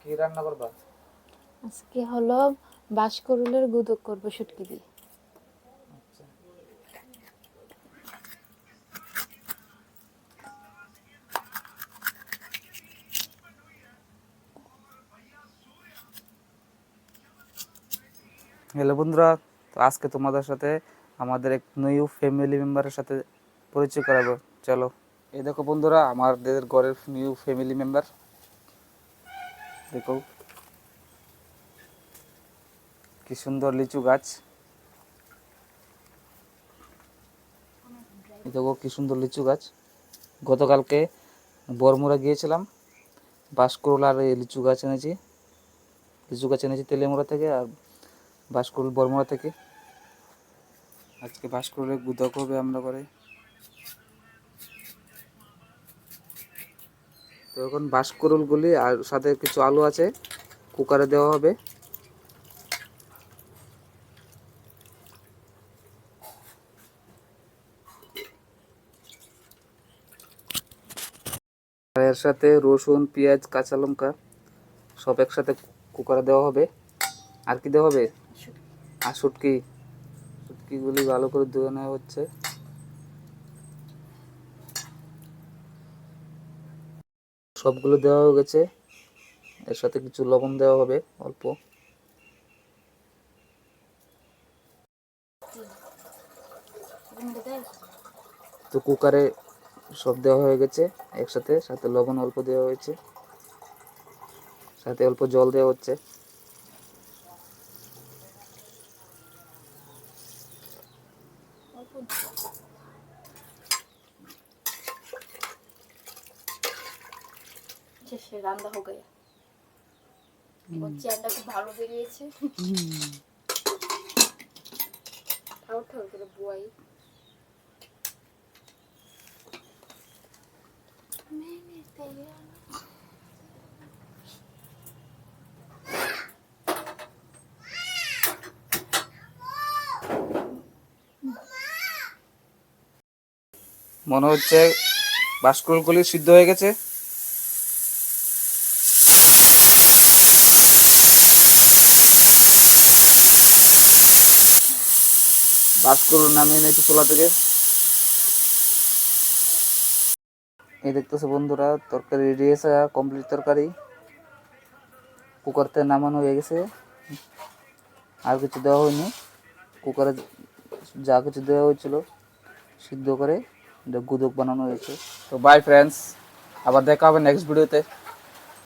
কি রান্না করবা? আজকে হলো বাঁশকরুলের গুঁদো করবো শুটকি দিয়ে। আচ্ছা, হ্যালো বন্ধুরা, তো আজকে তোমাদের সাথে আমাদের এক নিউ ফ্যামিলি মেম্বারের সাথে পরিচয় করাবো। চলো, এই দেখো বন্ধুরা, আমাদের ঘরের নিউ ফ্যামিলি মেম্বার। দেখো কি সুন্দর লিচু গাছ। এই দেখো কি সুন্দর লিচু গাছ। গতকালকে বরমুড়া গিয়েছিলাম, বাঁশকুড়ুল আর এই লিচু গাছ এনেছি। লিচু গাছ এনেছি তেলিয়ামুড়া থেকে আর বাঁশকুড়ুল বরমুড়া থেকে। আজকে বাঁশকুড়ুলের গুঁদা করবে আমরা করে। তো এখন বাঁশকুড়ুলগুলি আর সাথে কিছু আলু আছে, কুকারে দেওয়া হবে। আর এর সাথে রসুন, পেঁয়াজ, কাঁচা লঙ্কা সব একসাথে কুকারে দেওয়া হবে। আর কি দেওয়া হবে? আর শুটকিগুলি ভালো করে ধুয়ে নেওয়া হচ্ছে। সবগুলো দেওয়া হয়ে গেছে। এর সাথে কিছু লবণ দেওয়া হবে অল্প। তো কুকারে সব দেওয়া হয়ে গেছে একসাথে, সাথে লবণ অল্প দেওয়া হয়েছে, সাথে অল্প জল দেওয়া হচ্ছে। রান্না হয়ে গেছে, চেয়ারটা খুব ভালো বেরিয়েছে। ঠাউর ঠাউর করে বুয়াই। মনে হচ্ছে বাঁশকুড়ুলগুলি সিদ্ধ হয়ে গেছে। বাঁশকুড়ুল নামিয়ে নিয়েছি চুলা থেকে। এই দেখতেছো বন্ধুরা, তরকারি রেডি হয়েছে, কমপ্লিট তরকারি। কুকার থেকে নামানো হয়ে গেছে, আর কিছু দেওয়া হয়নি। কুকারে যা কিছু দেওয়া হয়েছিল সিদ্ধ করে এটা গুদক বানানো হয়েছে। তো বাই ফ্রেন্ডস, আবার দেখা হবে নেক্সট ভিডিওতে।